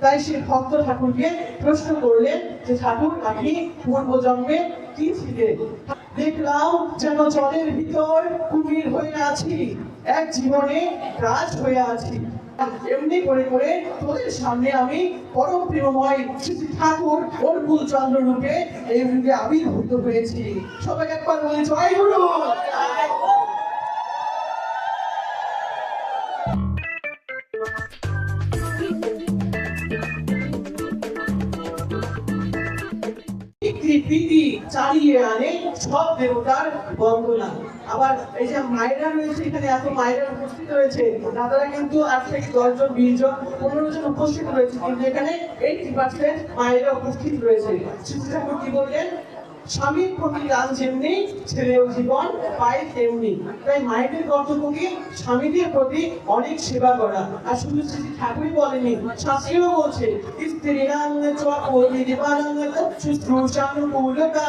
তাই সেই ভক্ত ঠাকুরকে প্রশ্ন করলেন যে ঠাকুর আপনি পূর্বজন্মে কি ছিলেন? দেখলাম যেন জলের ভিতর কুমির হয়ে আছি, এক জীবনে গাছ হয়ে আছি। এমনি করে করে তোদের সামনে আমি পরম প্রেমময় শ্রী ঠাকুর অনুকূল চন্দ্র রূপে এই যুগে আবির্ভূত হয়েছি। সবাই একবার বলে জয় গুরু। প্রীতি চালিয়ে আনে সব দেবতার বন্দনা। আবার এই যে মায়েরা রয়েছে, এখানে এত মায়েরা উপস্থিত রয়েছে, দাদারা কিন্তু 8 থেকে 10 জন, 20 জন, 15 জন উপস্থিত রয়েছে, কিন্তু এখানে 80% মায়েরা উপস্থিত রয়েছে। শ্রী ঠাকুর কি বললেন? স্বামীর প্রতি টান যেমনি ছেলেও জীবন পায় তেমনি। তাই মায়েদের কর্তব্য কি? স্বামীদের প্রতি অনেক সেবা করা। আর শুধু শ্রী ঠাকুরই বলেনি, শাস্ত্রেও বলছে স্ত্রীণাং চপতির্বাণাং শুশ্রূষানুকূলতা,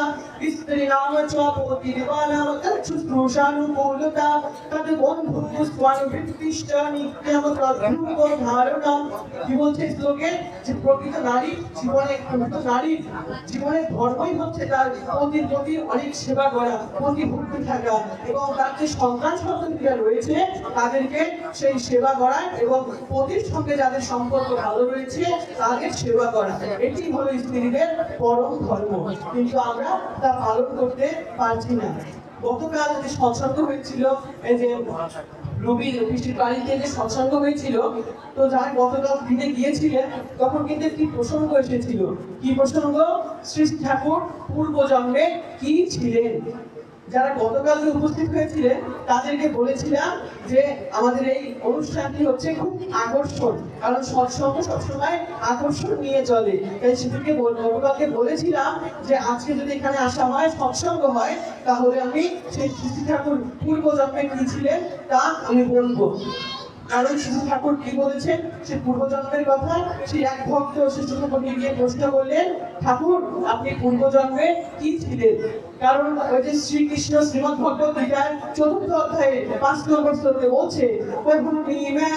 স্ত্রীণাং চপতির্বাণাং শুশ্রূষানুকূলতা তদ বন্ধুস্ত্বানুবৃত্তিশ্চ নিত্যম তদ্রূপ ধারণা। কি বলছে শ্লোকে? যে প্রকৃত নারী জীবনের ধর্মই হচ্ছে তার পতির প্রতি অনেক সেবা করা, প্রতিভক্তি থাকা, এবং তার যে সন্তানরা রয়েছে তাদেরকে সেই সেবা করা, এবং পতির সঙ্গে যাদের সম্পর্ক ভালো রয়েছে তাদের সেবা করা। এটি হলো স্ত্রীদের পরম ধর্ম, কিন্তু আমরা তা পালন করতে পারছি না। গতকাল যে সৎসঙ্গ হয়েছিল, এই যে রবি পিসির বাড়িতে যে সৎসঙ্গ হয়েছিল, তো যারা গতকাল দিনে গিয়েছিলেন তখন কিন্তু একটি প্রসঙ্গ এসেছিল। কি প্রসঙ্গ? শ্রী ঠাকুর পূর্বজন্মে কি ছিলেন। যারা গতকাল উপস্থিত হয়েছিলেন তাদেরকে বলেছিলাম যে আমাদের এই অনুষ্ঠানটি হচ্ছে খুব আকর্ষণ, কারণ সৎসঙ্গ সবসময় আকর্ষণ নিয়ে চলে। তাই সেদিকে গতকালকে বলেছিলাম যে আজকে যদি এখানে আসা হয়, সৎসঙ্গ হয়, তাহলে আমি সেই শ্রী ঠাকুর পূর্বজন্মে কি ছিলেন তা আমি বলবো। কারণ শ্রী ঠাকুর কি বলেছেন সে পূর্বজন্মের কথা। সেই এক ভক্ত শ্রী ঠাকুরকে গিয়ে প্রশ্ন করলেন, ঠাকুর আপনি পূর্বজন্মে কি ছিলেন? কারণ ওই যে শ্রীকৃষ্ণ শ্রীমদ্ ভগবত গীতার 4th অধ্যায়ে 5 নম্বর শ্লোকে বলছে, বহুনি মে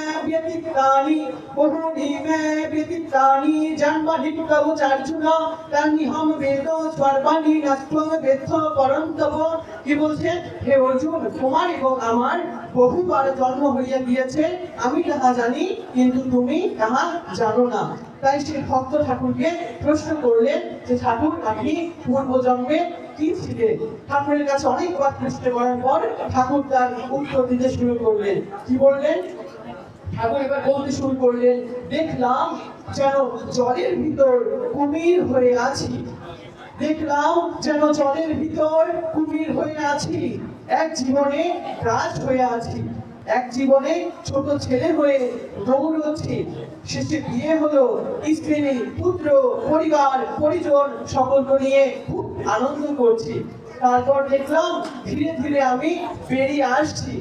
ব্যতীতানি জন্মানি তব চার্জুনা তান্নিহম বেদ সর্বাণি নাস্ত্বং বেদ পরন্তব। কি বলছে? হে অর্জুন, তোমার এবং আমার বহুবার জন্ম হইয়া গিয়েছে, আমি তাহা জানি, কিন্তু তুমি তাহা জানো না। তাই সেই ভক্ত ঠাকুরকে প্রশ্ন করলেন যে ঠাকুর আপনি পূর্বজন্মে কি ছিলেন? ঠাকুরের কাছে অনেকবার প্রশ্ন করার পর ঠাকুর তার উত্তর দিতে শুরু করলেন। কি বললেন? ঠাকুর এবার বলতে শুরু করলেন, দেখলাম যেন জলের ভিতর কুমির হয়ে আছি, দেখলাম যেন জলের ভিতর কুমির হয়ে আছি, এক জীবনে গাছ হয়ে আছি, এক জীবনে ছোট ছেলে হয়ে দৌড়চ্ছি, শেষে বিয়ে হলো, স্ত্রী পুত্র পরিবার পরিজন সকলকে নিয়ে খুব আনন্দ করছি। তারপর দেখলাম ধীরে ধীরে আমি বেরিয়ে আসছি,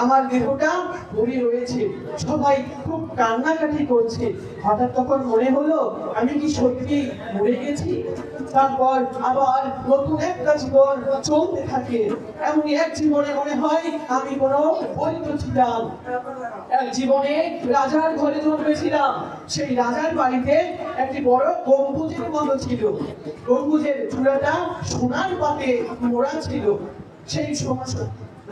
আমার দেহটা ভরে রয়েছে, সবাই খুব কান্নাকাটি করছে। হঠাৎ তখন মনে হলো আমি কি সত্যি মরে গেছি? তারপর আবার নতুন একটা জীবন চলতে থাকে। এমনই এক জীবনে মনে হয় আমি কোনো বৈদ্য ছিলাম, এক জীবনে রাজার ঘরে জন্মেছিলাম। সেই রাজার বাড়িতে একটি বড় গম্বুজের মতো ছিল, গম্বুজের চূড়াটা সোনার পাতে মোড়া ছিল। সেই সমস্ত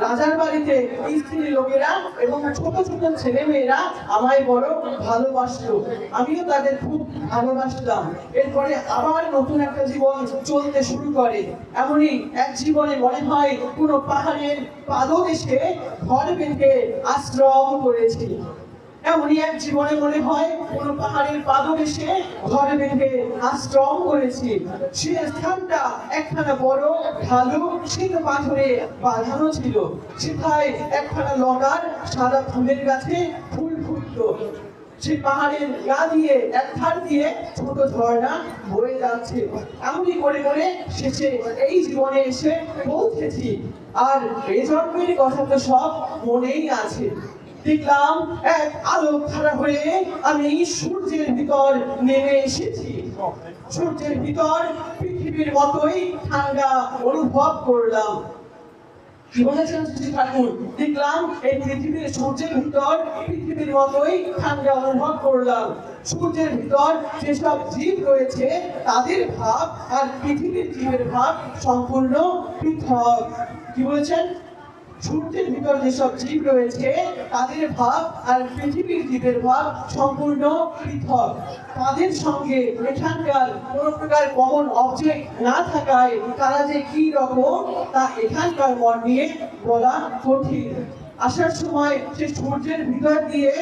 রাজার বাড়িতে স্ত্রী লোকেরা এবং ছোট ছোট ছেলে মেয়েরা আমায় বড় ভালোবাসতো, আমিও তাদের খুব ভালোবাসতাম। এরপরে আবার নতুন একটা জীবন চলতে শুরু করে। এমনই এক জীবনে মনে হয় কোনো পাহাড়ের পাদদেশে ঘর বেঁধে আশ্রম করেছি। এমনই এক জীবনে মনে হয় কোনো পাহাড়ের পাদদেশে ঘর বেঁধে আশ্রম করেছি। সে স্থানটা একখানা বড় ঢালু শ্বেত পাথরে বাঁধানো ছিল, সেথায় একখানা লতার সাদা ফুলের গাছে ফুল ফুটতো। সেই পাহাড়ের গা দিয়ে এক ধার দিয়ে ছোট ঝর্ণা বয়ে যাচ্ছে। এমনই করে করে শেষে এই জীবনে এসে পৌঁছেছি। আর এই জন্মের কথা তো সব মনেই আছে। দেখলাম এক আলোক ধারা হয়ে আমি সূর্যের ভিতর নেমে এসেছি। সূর্যের ভিতর পৃথিবীর মতোই ঠান্ডা অনুভব করলাম। কি বলেছেন শ্রী ঠাকুর? দেখলাম এই পৃথিবীর সূর্যের ভিতর পৃথিবীর মতোই ঠান্ডা অনুভব করলাম। সূর্যের ভিতর যেসব জীব রয়েছে তাদের ভাব আর পৃথিবীর জীবের ভাব সম্পূর্ণ পৃথক। কি বলেছেন? সূর্যের ভিতর যেসব জীব রয়েছে তাদের ভাব আর পৃথিবীর জীবের ভাব সম্পূর্ণ পৃথক। তাদের সঙ্গে এখানকার কোনো প্রকার কমন অবজেক্ট না থাকায় তারা যে কি রকম তা এখানকার মন নিয়ে বলা কঠিন। আসার সময় সে সূর্যের ভিতর দিয়ে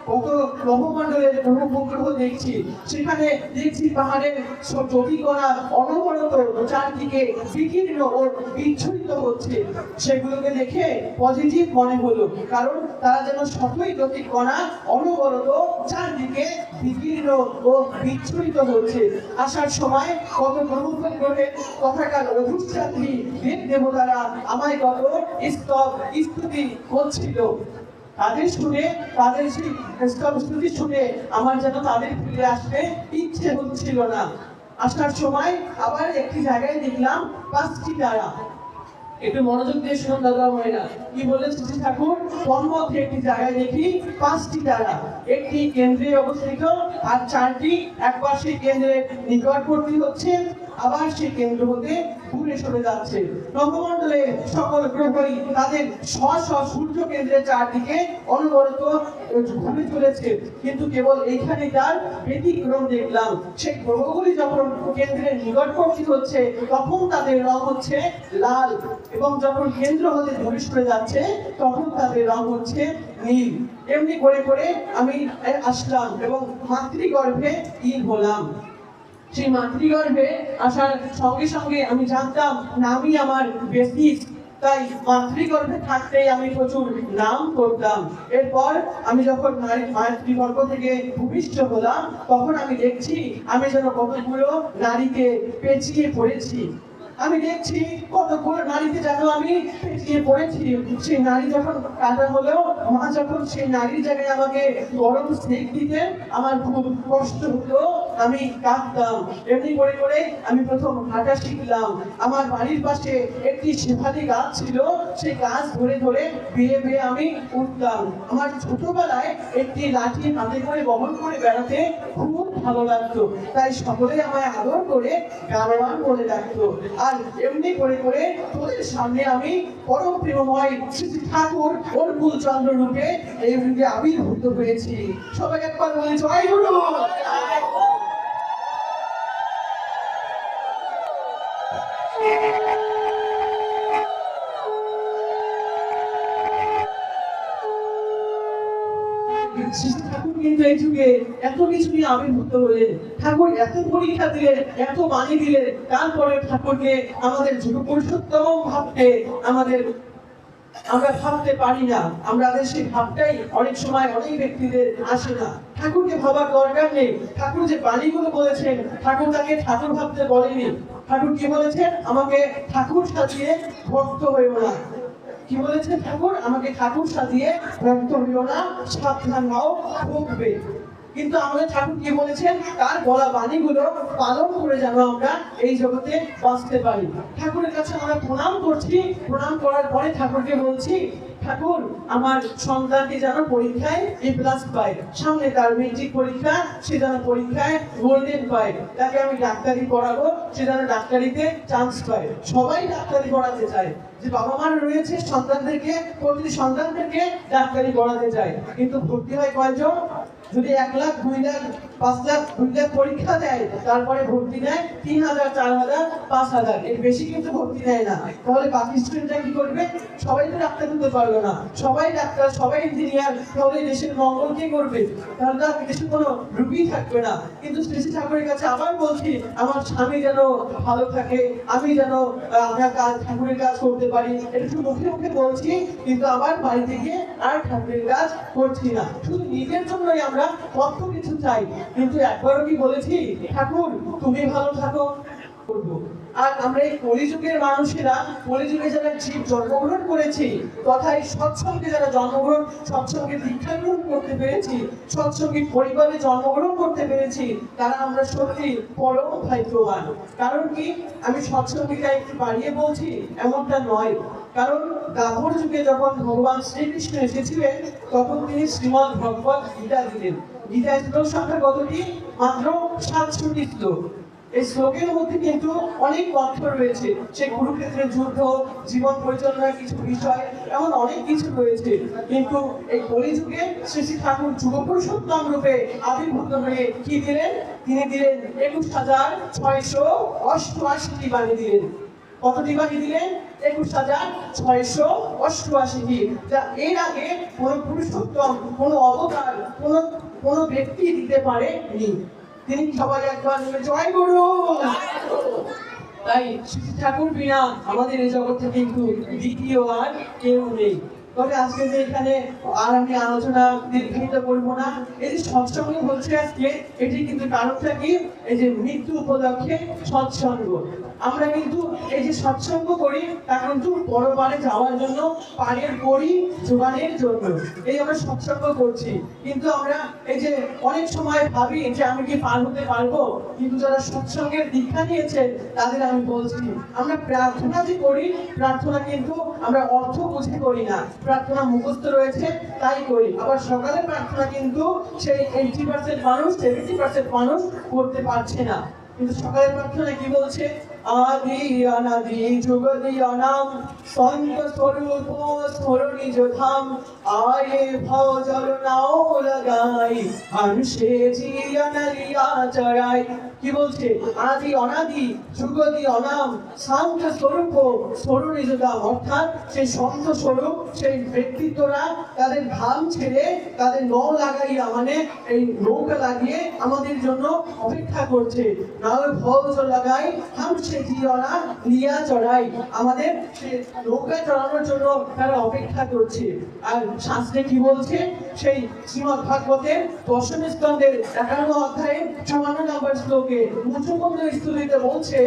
কত গ্রহমণ্ডলের গ্রহ উপগ্রহ দেখছি, সেখানে দেখছি পাহাড়ের জ্যোতিকণা অনবরত চারদিকে বিকীর্ণ ও বিচ্ছুরিত হচ্ছে। সেগুলোকে দেখে পজিটিভ মনে হলো, কারণ তারা যেন সবই জ্যোতিকণা অনবরত চারদিকে বিকীর্ণ ও বিচ্ছুরিত হচ্ছে। আসার সময় কত গ্রহ উপগ্রহের কথাকার অধিষ্ঠাত্রী দেব দেবতারা আমায় কত স্তুতি করছিল। তাদের শুনে, তাদের সেই স্তবস্তুতি শুনে আমার যেন তাদের ফিরে আসতে ইচ্ছে হচ্ছিল না। আসার সময় আবার একটি জায়গায় দেখলাম 5টি তারা। একটু মনোযোগ দিয়ে শুনুন দাদা ভাইরা, কি বলেছে শ্রী ঠাকুর? তন্মধ্যে একটি জায়গায় দেখি 5টি তারা, একটি কেন্দ্রে অবস্থিত আর 4টি একবার সেই কেন্দ্রের নিকটবর্তী হচ্ছে, আবার সেই কেন্দ্র হতে দূরে সরে যাচ্ছে। নবমণ্ডলে সকল গ্রহই তাদের স্ব সূর্য কেন্দ্রের চারদিকে অনবরত ঘুরে চলেছে, কিন্তু কেবল এইখানে তার ব্যতিক্রম দেখলাম। সেই গ্রহগুলি যখন কেন্দ্রের নিকটবর্তী হচ্ছে তখন তাদের রং হচ্ছে লাল, এবং যখন কেন্দ্র হতে দূরে সরে যাচ্ছে তখন তাদের রং হচ্ছে নীল। এমনি করে করে আমি আসলাম এবং মাতৃগর্ভে হলাম। সেই মাতৃগর্ভে আসার সঙ্গে সঙ্গে আমি জানতাম নামই আমার বেসিস, তাই মাতৃগর্ভে থাকতেই আমি প্রচুর নাম করতাম। এরপর আমি যখন মাতৃগর্ভ থেকে ভূমিষ্ঠ হলাম তখন আমি দেখছি আমি যেন কতগুলো নারীকে পেঁচিয়ে পড়েছি। আমি দেখছি কতগুলো নারীকে যেন আমি পেঁচিয়ে পড়েছি। সেই নারী যখন কাটা হলো, মা যখন সেই নারীর জায়গায় আমাকে গরম সেক দিতে আমার খুব কষ্ট হতো, আমি কাঁদতাম। এমনি করে করে আমি প্রথম হাঁটা শিখলাম। আমার বাড়ির পাশে একটি শেফালি গাছ ছিল, সেই গাছ ধরে ধরে বেয়ে বেয়ে আমি উঠতাম। আমার ছোটবেলায় একটি লাঠি হাতে করে বহন করে বেড়াতে খুব ভালো লাগতো, তাই সকলে আমায় আদর করে গাড়োয়ান বলে ডাকতো। আর এমনি করে করে তোদের সামনে আমি পরম প্রেমময় শ্রী ঠাকুর অনুকূল চন্দ্র রূপে এই যুগে আবির্ভূত হয়েছি। সবাই একবার বলে জয় গুরু। ঠাকুর কিন্তু এই যুগে এত কিছু নিয়ে আবির্ভূত হলেন। ঠাকুর এত পরীক্ষা দিলেন, এত বাণী দিলেন, তারপরে ঠাকুরকে আমাদের যুগ পুরুষোত্তম ভাবতে আমরা ভাবতে পারি না। আমাদের সেই ভাবটাই অনেক সময় অনেক ব্যক্তিদের আসে না। ঠাকুরকে ভাবার দরকার নেই। ঠাকুর যে বাণীগুলো বলেছেন, ঠাকুর তাকে ঠাকুর ভাবতে বলেনি। ঠাকুর কি বলেছেন? আমাকে ঠাকুর সাজিয়ে ভক্ত হইও না। কি বলেছেন ঠাকুর? আমাকে ঠাকুর সাজিয়ে ভক্ত হইও না, সাবধান হও, ভোগবে। কিন্তু আমাদের ঠাকুর কি বলেছেন? তার বলা বাণীগুলো পালন করে যেন আমরা এই জগতে বাঁচতে পারি। ঠাকুরের কাছে আমরা প্রণাম করছি, প্রণাম করার পরে ঠাকুরকে বলছি, ঠাকুর আমার সন্তানটি যেন পরীক্ষায় A+ পায়, সামনে তার মেট্রিক পরীক্ষা, সে যেন পরীক্ষায় গোল্ডেন পায়, তাকে আমি ডাক্তারি পড়াবো, সে যেন ডাক্তারিতে চান্স পায়। সবাই ডাক্তারি পড়াতে চায়, যে বাবা মা রয়েছে সন্তানদেরকে, প্রতিটি সন্তানদেরকে ডাক্তারি পড়াতে চায়, কিন্তু ভর্তি হয় কয়জন? যদি 1 লাখ 2 লাখ 5 লাখ 2 লাখ পরীক্ষা দেয়, তারপরে ভর্তি নেয় 3000 4000 5000, এর বেশি কিন্তু ভর্তি নেয় না। তাহলে বাকি স্টুডেন্টরা কি করবে? সবাই তো ডাক্তার হতে পারবে না, সবাই ডাক্তার, সবাই ইঞ্জিনিয়ার, তাহলে দেশের মঙ্গল কে করবে? তাহলে তার দেশে কোনো রুগী থাকবে না। কিন্তু শ্রী ঠাকুরের কাছে আবার বলছি, আমার স্বামী যেন ভালো থাকে, আমি যেন আমরা ঠাকুরের কাজ করতে পারি, এটা শুধু মুখে মুখে বলছি, কিন্তু আবার বাড়িতে গিয়ে আর ঠাকুরের কাজ করছি না। শুধু নিজের জন্যই আমরা কত কিছু চাই, কিন্তু একবারও কি বলেছি ঠাকুর তুমি ভালো থাকো? করব। আর আমরা এই কলিযুগের মানুষেরা, কলিযুগে যারা জীব জন্মগ্রহণ করেছি তথা এই সৎসঙ্গে যারা জন্মগ্রহণ, সৎসঙ্গে দীক্ষা গ্রহণ করতে পেরেছি, সৎসঙ্গে পরিবারে জন্মগ্রহণ করতে পেরেছি, তারা আমরা সত্যি পরম ভাগ্যবান। কারণ কি, আমি সৎসঙ্গীটা একটু বাড়িয়ে বলছি এমনটা নয়। কারণ দ্বাপর যুগে যখন ভগবান শ্রীকৃষ্ণ এসেছিলেন তখন তিনি শ্রীমদ্ ভগবত গীতা দিলেন। গীতার শ্লোক সংখ্যা কতটি? মাত্র 700টি শ্লোক। এই শ্লোকের মধ্যে কিন্তু অনেক তথ্য রয়েছে, সে কুরুক্ষেত্রের যুদ্ধ, জীবন পরিচালনার কিছু বিষয়, এমন অনেক কিছু রয়েছে। কিন্তু এই কলিযুগে শ্রী শ্রী ঠাকুর যুগ পুরুষোত্তম রূপে আবির্ভূত হয়ে কি দিলেন? তিনি দিলেন 21,688টি বাণী দিলেন। কতটি বাণী দিলেন? 21,688টি, যা এর আগে কোন পুরুষোত্তম, কোন অবতার, কোন ব্যক্তি দিতে পারেনি। তিনি সবাই একবার জয় গুরু। তাই শ্রী ঠাকুর বিনা আমাদের এই জগতে কিন্তু দ্বিতীয় আর কেউ নেই। তবে আজকে যে এখানে আর আমি আলোচনা দীর্ঘায়িত করবো না, এই যে সৎসঙ্গ বলছে আজকে, এটি কিন্তু কারণটা কি? এই যে মৃত্যু উপলক্ষে সৎসঙ্গ। আমরা কিন্তু এই যে সৎসঙ্গ করি তা কিন্তু পরপারে যাওয়ার জন্য, পারের করি যোগানের জন্য এই আমরা সৎসঙ্গ করছি। কিন্তু আমরা এই যে অনেক সময় ভাবি যে আমি কি পার হতে পারবো, কিন্তু যারা সৎসঙ্গের দীক্ষা নিয়েছে তাদের আমি বলছি, আমরা প্রার্থনা যে করি, প্রার্থনা কিন্তু আমরা অর্থ বুঝে করি না, প্রার্থনা মুখস্থ রয়েছে তাই করি। আবার সকালে প্রার্থনা কিন্তু সেই 80% মানুষ, 70% মানুষ করতে পারছে না। কিন্তু সকালের প্রার্থনা কি বলছে? আদি অনাদি যুগদি অনাম সন্ত স্বরূপ স্মর নিজ ধাম, আয়ে ভব জল নাও লাগাই মানুষে জীবন লিয়া চড়াই। কি বলছে? আদি অনাদি যুগদি অনাম শান্ত স্বরূপ স্মর নিজ ধাম, অর্থাৎ সেই সন্ত স্বরূপ, সেই ব্যক্তিত্বরা তাদের ধাম ছেড়ে, তাদের নৌ লাগাইয়া, মানে এই নৌকা লাগিয়ে আমাদের জন্য অপেক্ষা করছে। নাও ভব জল লাগাই হামছে জীবনা লিয়া চড়াই, আমাদের নৌকা চড়ানোর জন্য তারা অপেক্ষা করছে। আর শাস্ত্রে কি বলছে? সেই শ্রীমদ্ ভাগবতের 10ম স্কন্ধের 51 অধ্যায়ে 54 নম্বর শ্লোকে মুচুকুন্দ স্তুতিতে বলছে,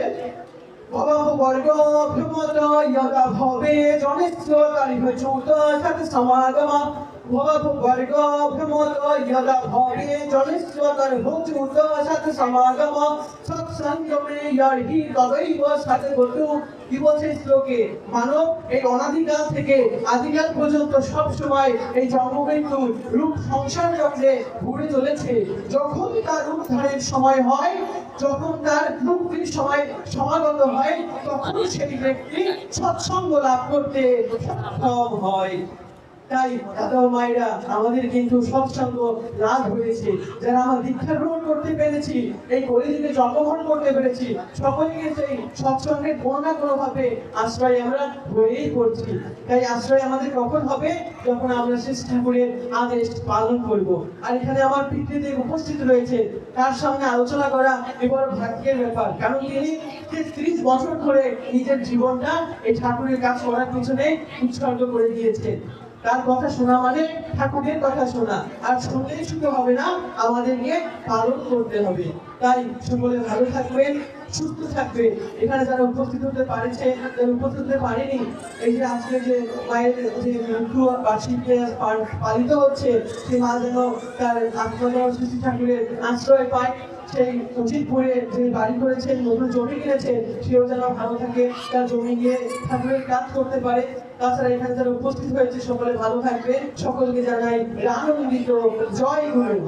ভববর্গ ভ্রমত যদা ভবে জনেস্য কারিভূত সৎ সমাগম, ভববর্গ ভ্রমত যদা ভবে জনেস্য কারিভূত সৎ সমাগম, সৎসঙ্গমে ইয়ার্হি তদৈব সৎগতু। কি বলছে শ্লোকে? মানব এই অনাদিকাল থেকে আদিকাল পর্যন্ত সব সময় এই জন্মমৃত্যু রূপ সংসার চক্রে ঘুরে চলেছে। যখন তার রূপ ধারণের সময় হয়, যখন তার মুক্তির সময় সমাগত হয়, তখন সেই ব্যক্তি সৎসঙ্গ লাভ করতে সক্ষম হয়। তাই দাদা মায়েরা, আমাদের কিন্তু সৎসঙ্গ লাভ হয়েছে। যারা আমরা দীক্ষা গ্রহণ করতে পেরেছি, এই কলিযুগে জন্মগ্রহণ করতে পেরেছি, সকলে কিন্তু এই সৎসঙ্গের কোনো না কোনো ভাবে আশ্রয় আমরা হয়েই করছি। তাই আশ্রয় আমাদের কখন হবে? যখন আমরা শ্রী ঠাকুরের আদেশ পালন করব। আর এখানে আমার পিতৃদেব উপস্থিত রয়েছে, তার সামনে আলোচনা করা এবার ভাগ্যের ব্যাপার। কারণ তিনি 30 বছর ধরে নিজের জীবনটা এই ঠাকুরের কাজ করার পিছনে উৎসর্গ করে দিয়েছেন। তার কথা শোনা মানে ঠাকুরের কথা শোনা, আর শুনলেই শুধু হবে না, আমাদেরকে পালন করতে হবে। তাই সকলে ভালো থাকবেন, সুস্থ থাকবে। এখানে যারা উপস্থিত হতে পারেছে, যারা উপস্থিত হতে পারেনি, এই যে আজকে যে মায়ের যে মৃত্যু বার্ষিকী পালিত হচ্ছে, সেই মা যেন তার আত্মা শ্রী ঠাকুরের আশ্রয় পায়। সেই উচিতপুরে যে বাড়ি করেছেন, নতুন জমি কিনেছেন, সেও যেন ভালো থাকে, তার জমি নিয়ে ঠাকুরের কাজ করতে পারে। তাছাড়া এখানে যারা উপস্থিত হয়েছে সকলে ভালো থাকবে। সকলকে জানাই আনন্দিত জয় গুরু।